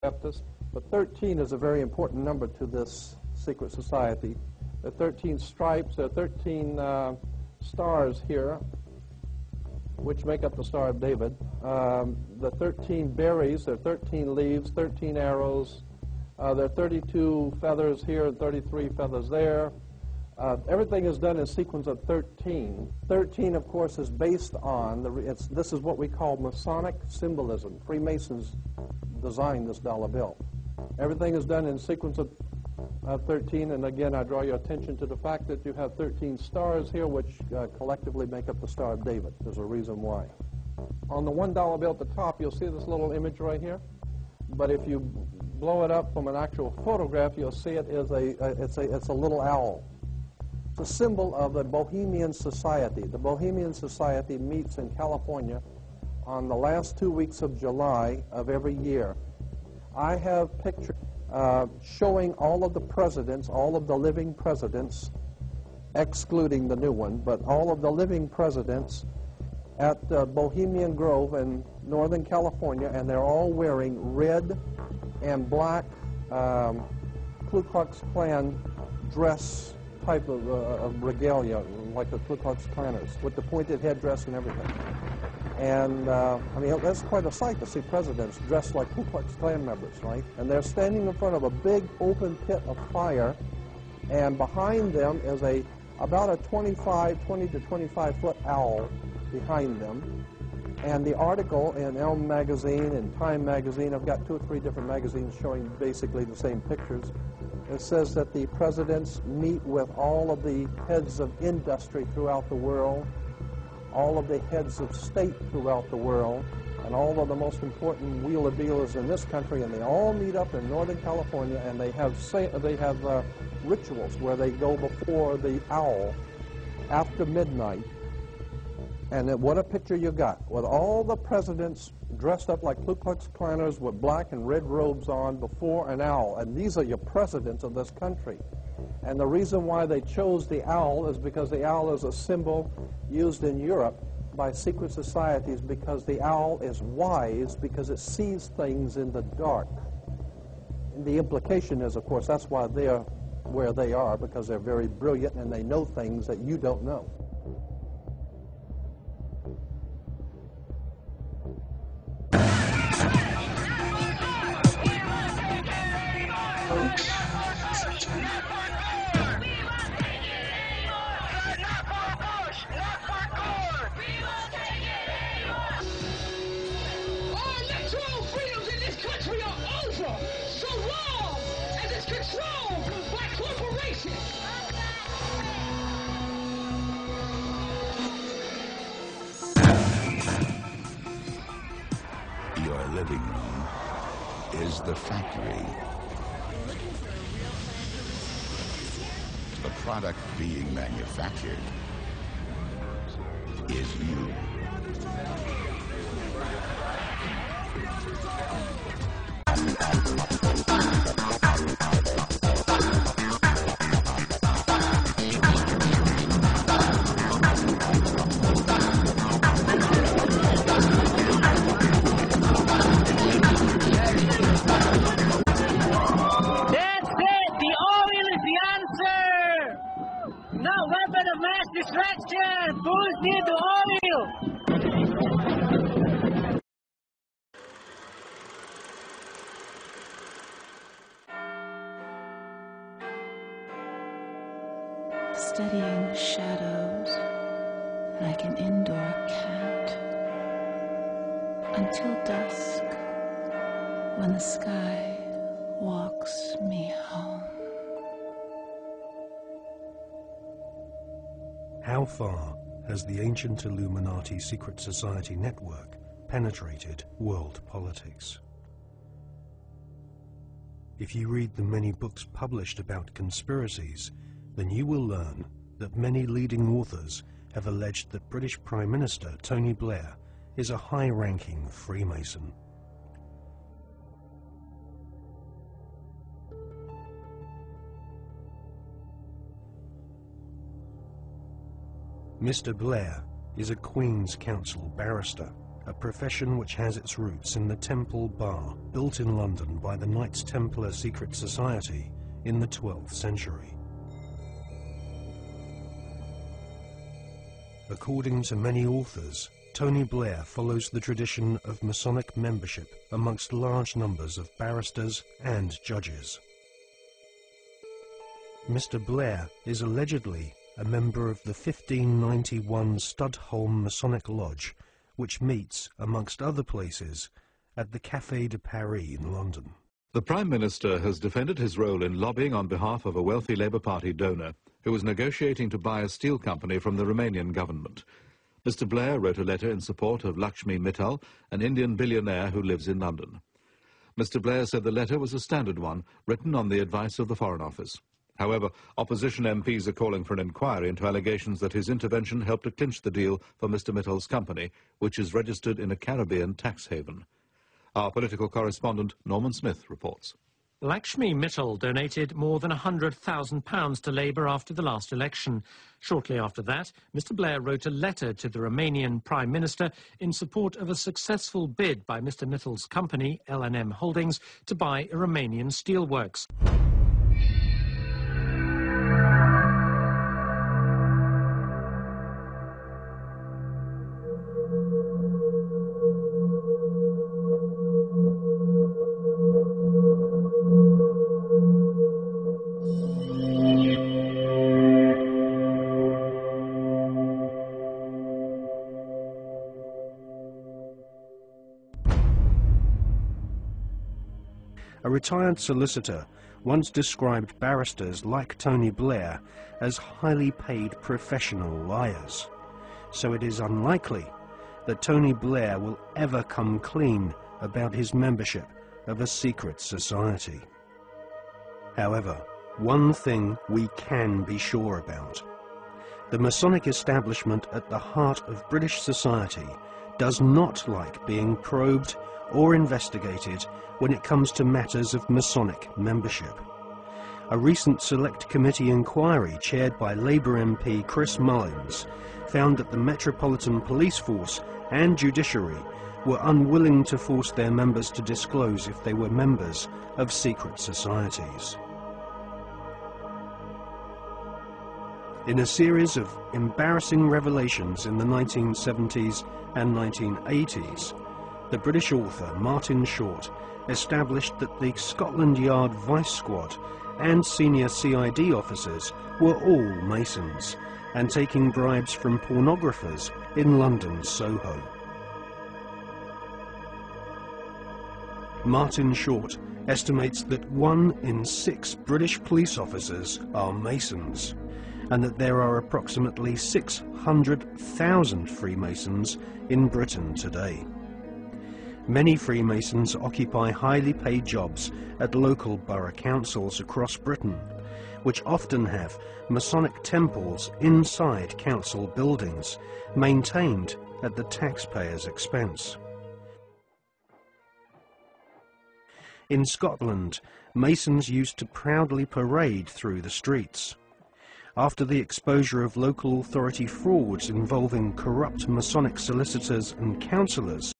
Baptist, but 13 is a very important number to this secret society. There are 13 stripes, there are 13 stars here, which make up the Star of David. The 13 berries, there are 13 leaves, 13 arrows. There are 32 feathers here and 33 feathers there. Everything is done in sequence of 13. 13, of course, is based on, this is what we call Masonic symbolism. Freemasons designed this dollar bill. Everything is done in sequence of 13, and again, I draw your attention to the fact that you have 13 stars here, which collectively make up the Star of David. There's a reason why. On the $1 bill at the top, you'll see this little image right here, but if you blow it up from an actual photograph, you'll see it is it's a little owl. It's a symbol of the Bohemian Society. The Bohemian Society meets in California on the last 2 weeks of July of every year. I have pictures showing all of the presidents, all of the living presidents, excluding the new one, but all of the living presidents at Bohemian Grove in Northern California, and they're all wearing red and black Ku Klux Klan dress type of regalia, like the Ku Klux Klanners, with the pointed headdress and everything. And, I mean, that's quite a sight to see presidents dressed like Ku Klux Klan members, right? And they're standing in front of a big open pit of fire, and behind them is about a 20 to 25-foot owl behind them. And the article in Elm magazine and Time magazine, I've got 2 or 3 different magazines showing basically the same pictures. It says that the presidents meet with all of the heads of industry throughout the world, all of the heads of state throughout the world, and all of the most important wheeler dealers in this country, and they all meet up in Northern California, and they have rituals where they go before the owl after midnight. And what a picture you got, with all the presidents dressed up like Ku Klux Klanners with black and red robes on before an owl. And these are your presidents of this country. And the reason why they chose the owl is because the owl is a symbol used in Europe by secret societies, because the owl is wise, because it sees things in the dark. And the implication is, of course, that's why they're where they are, because they're very brilliant and they know things that you don't know. Your living room is the factory. The product being manufactured is you. Distraction! Fools need the oil! Studying shadows like an indoor cat until dusk, when the sky walks me home. How far has the ancient Illuminati secret society network penetrated world politics? If you read the many books published about conspiracies, then you will learn that many leading authors have alleged that British Prime Minister Tony Blair is a high-ranking Freemason. Mr. Blair is a Queen's Counsel barrister a profession which has its roots in the Temple Bar, built in London by the Knights Templar secret society in the 12th century. According to many authors, Tony Blair follows the tradition of Masonic membership amongst large numbers of barristers and judges. Mr. Blair is allegedly a member of the 1591 Studholme Masonic Lodge, which meets, amongst other places, at the Café de Paris in London. The Prime Minister has defended his role in lobbying on behalf of a wealthy Labour Party donor who was negotiating to buy a steel company from the Romanian government. Mr. Blair wrote a letter in support of Lakshmi Mittal, an Indian billionaire who lives in London. Mr. Blair said the letter was a standard one, written on the advice of the Foreign Office. However, opposition MPs are calling for an inquiry into allegations that his intervention helped to clinch the deal for Mr. Mittal's company, which is registered in a Caribbean tax haven. Our political correspondent, Norman Smith, reports. Lakshmi Mittal donated more than £100,000 to Labour after the last election. Shortly after that, Mr. Blair wrote a letter to the Romanian Prime Minister in support of a successful bid by Mr. Mittal's company, L&M Holdings, to buy a Romanian steelworks. A retired solicitor once described barristers like Tony Blair as highly paid professional liars. So it is unlikely that Tony Blair will ever come clean about his membership of a secret society. However, one thing we can be sure about. The Masonic establishment at the heart of British society does not like being probed or investigated when it comes to matters of Masonic membership. A recent Select Committee inquiry chaired by Labour MP Chris Mullins found that the Metropolitan Police Force and Judiciary were unwilling to force their members to disclose if they were members of secret societies. In a series of embarrassing revelations in the 1970s and 1980s, the British author Martin Short established that the Scotland Yard Vice Squad and senior CID officers were all Masons and taking bribes from pornographers in London's Soho. Martin Short estimates that 1 in 6 British police officers are Masons, and that there are approximately 600,000 Freemasons in Britain today. Many Freemasons occupy highly paid jobs at local borough councils across Britain, which often have Masonic temples inside council buildings, maintained at the taxpayer's expense. In Scotland, Masons used to proudly parade through the streets. After the exposure of local authority frauds involving corrupt Masonic solicitors and councillors,